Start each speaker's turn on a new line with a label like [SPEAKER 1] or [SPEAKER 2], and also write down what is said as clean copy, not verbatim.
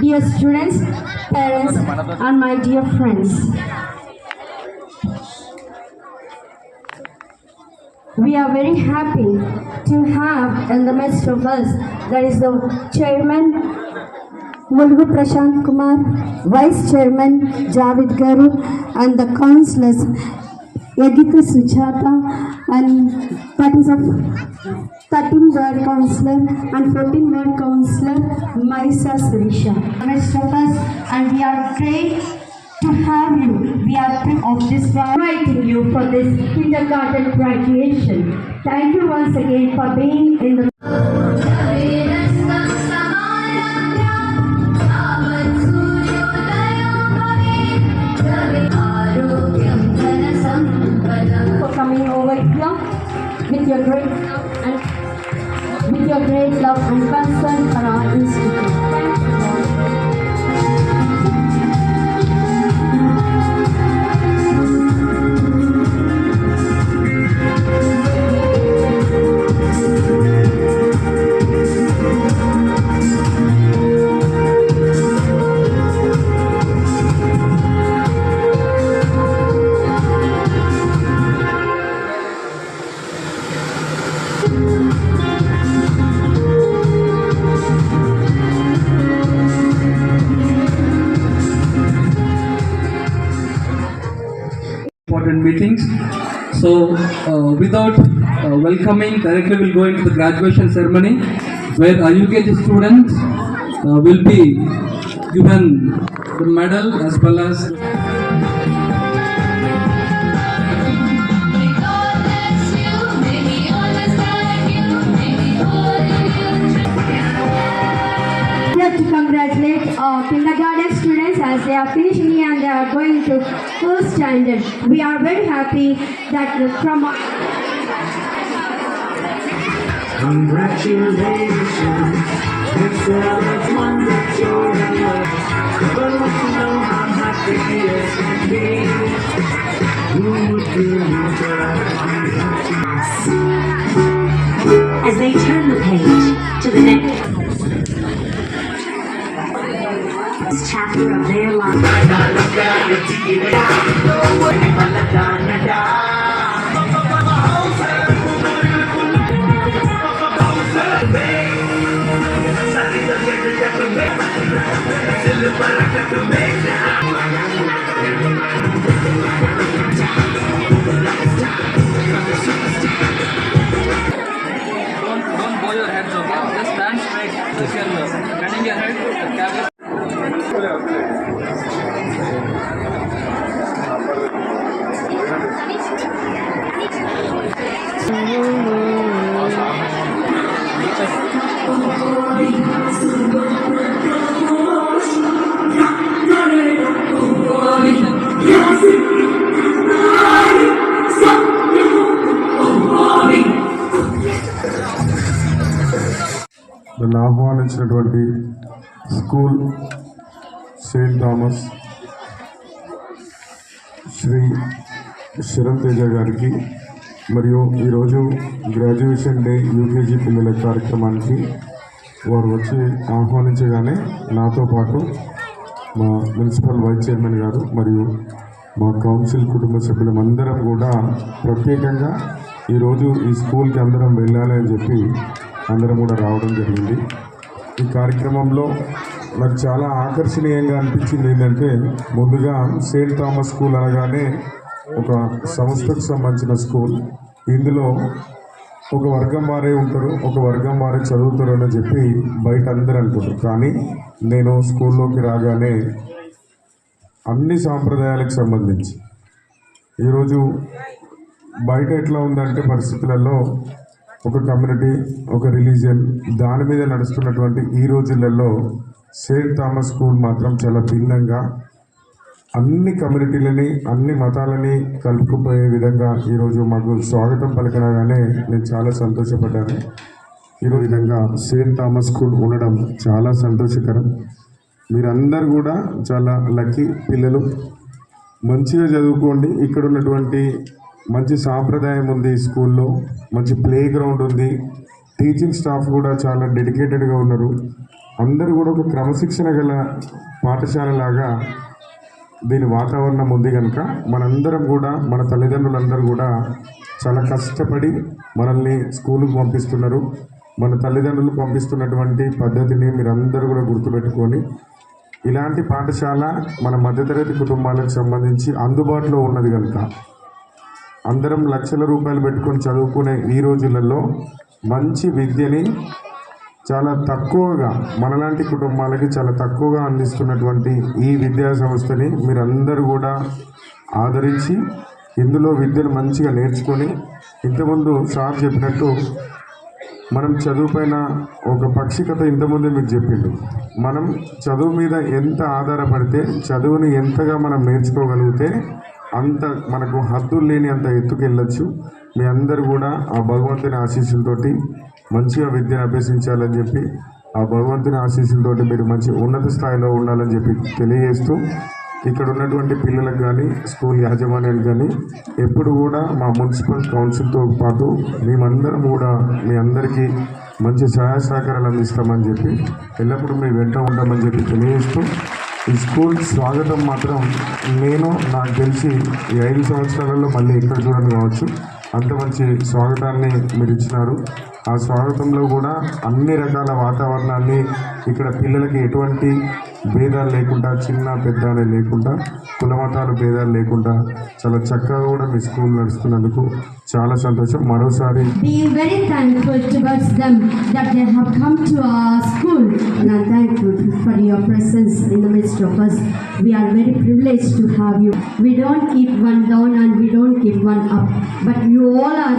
[SPEAKER 1] Dear students, parents, and my dear friends, we are very happy to have in the midst of us, that is the Chairman Mulgu Prashant Kumar, Vice Chairman Javid Garu, and the councillors Yagita Suchata, and parties of 13 ward councillor and 14 ward councillor Maisa Surisha. Midst of us, and we are great to have you. We are proud of this inviting you for this kindergarten graduation. Thank you once again for being in the for coming over here with your great love and concern for our institute. Thank you.
[SPEAKER 2] Important meetings. So without welcoming, directly we'll go into the graduation ceremony where our UKG students will be given the medal as well as
[SPEAKER 1] to congratulate kindergarten students as they are finishing and they are going to first standard. We are very happy that from
[SPEAKER 3] congratulations, it's the one that you're in love. But you know how happy it can be. Who would believe that?
[SPEAKER 4] As they turn the page to the next chapter of their life.
[SPEAKER 2] don't bow your heads, okay? Just stand straight. Just turning your head, the camera.
[SPEAKER 5] నన్ను ఆహ్వానించినటువంటి school Saint Thomas Sri Sharan Teja గారికి మరియు ఈరోజు graduation day UKG పిల్లల కార్యక్రమానికి వారు వచ్చి ఆహ్వానించగానే నాతో పాటు మా మున్సిపల్ వైస్ చైర్మన్ గారు మరియు మా కౌన్సిల్ కుటుంబ సభ్యులందరం కూడా ప్రత్యేకంగా ఈరోజు ఈ స్కూల్కి అందరం వెళ్ళాలి అని చెప్పి అందరం కూడా రావడం జరిగింది. ఈ కార్యక్రమంలో నాకు చాలా ఆకర్షణీయంగా అనిపించింది ఏంటంటే, ముందుగా సెయింట్ థామస్ స్కూల్ అనగానే ఒక సంస్థకు సంబంధించిన స్కూల్. ఇందులో ఒక వర్గం వారే ఉంటారు, ఒక వర్గం వారే చదువుతారు అని చెప్పి బయట అందరూ అనుకుంటారు. కానీ నేను స్కూల్లోకి రాగానే అన్ని సాంప్రదాయాలకు సంబంధించి ఈరోజు బయట ఎట్లా ఉందంటే పరిస్థితులలో ఒక కమ్యూనిటీ, ఒక రిలీజియన్, దాని మీద నడుస్తున్నటువంటి ఈ రోజులలో సెయింట్ థామస్ స్కూల్ మాత్రం చాలా భిన్నంగా అన్ని కమ్యూనిటీలని, అన్ని మతాలని కలుపుకుపోయే విధంగా ఈరోజు మాకు స్వాగతం పలకనగానే నేను చాలా సంతోషపడ్డాను. ఈరోజు విధంగా సెయింట్ థామస్ స్కూల్ ఉండడం చాలా సంతోషకరం. మీరందరూ కూడా చాలా లక్కీ పిల్లలు. మంచిగా చదువుకోండి. ఇక్కడ ఉన్నటువంటి మంచి సాంప్రదాయం ఉంది, స్కూల్లో మంచి ప్లే గ్రౌండ్ ఉంది, టీచింగ్ స్టాఫ్ కూడా చాలా డెడికేటెడ్గా ఉన్నారు. అందరూ కూడా ఒక క్రమశిక్షణ గల పాఠశాలలాగా దీని వాతావరణం ఉంది కనుక మనందరం కూడా మన తల్లిదండ్రులందరూ కూడా చాలా కష్టపడి మనల్ని స్కూలుకు పంపిస్తున్నారు. మన తల్లిదండ్రులు పంపిస్తున్నటువంటి పద్ధతిని మీరందరూ కూడా గుర్తుపెట్టుకొని ఇలాంటి పాఠశాల మన మధ్యతరగతి కుటుంబాలకు సంబంధించి అందుబాటులో ఉన్నది కనుక అందరం లక్షల రూపాయలు పెట్టుకొని చదువుకునే ఈ రోజులలో మంచి విద్యని చాలా తక్కువగా మనలాంటి కుటుంబాలకి చాలా తక్కువగా అందిస్తున్నటువంటి ఈ విద్యా సంస్థని మీరందరూ కూడా ఆదరించి ఇందులో విద్యను మంచిగా నేర్చుకొని ఇంతకుముందు సార్ చెప్పినట్టు మనం చదువు పైన ఒక పక్షికత ఇంతకుముందే మీకు చెప్పిండు. మనం చదువు మీద ఎంత ఆధారపడితే చదువుని ఎంతగా మనం నేర్చుకోగలిగితే అంత మనకు హద్దులు లేని అంత ఎత్తుకెళ్ళచ్చు. మీ అందరూ కూడా ఆ భగవంతుని ఆశీస్సులతోటి మంచిగా విద్యను అభ్యసించాలని చెప్పి ఆ భగవంతుని ఆశీస్సులతోటి మీరు మంచి ఉన్నత స్థాయిలో ఉండాలని చెప్పి తెలియజేస్తూ ఇక్కడ ఉన్నటువంటి పిల్లలకు కానీ స్కూల్ యాజమాన్యానికి కానీ ఎప్పుడు కూడా మా మున్సిపల్ కౌన్సిల్తో పాటు మేమందరం కూడా మీ అందరికీ మంచి సహాయ సహకారాలు అందిస్తామని చెప్పి ఎల్లప్పుడూ మీ వెంట ఉంటామని చెప్పి తెలియజేస్తూ ఈ స్కూల్ స్వాగతం మాత్రం నేను నాకు తెలిసి ఈ 5 సంవత్సరాలలో మళ్ళీ ఎక్కడ చూడను కావచ్చు, అంత మంచి స్వాగతాన్ని మీరు ఇచ్చినారు. ఆ స్వాగతంలో కూడా అన్ని రకాల వాతావరణాన్ని ఇక్కడ పిల్లలకి ఎటువంటి భేదాలు లేకుండా చిన్న పెద్ద అని లేకుండా కులమతాలు భేదాలు లేకుండా చాలా చక్కగా కూడా మీ స్కూల్ నడుస్తున్నందుకు చాలా సంతోషం. మరోసారి
[SPEAKER 1] Be very thankful towards them that they have come to our school, and I'm thankful for your presence in the midst of us. We are very privileged to have you. We don't keep one down and we don't keep one up, but you all are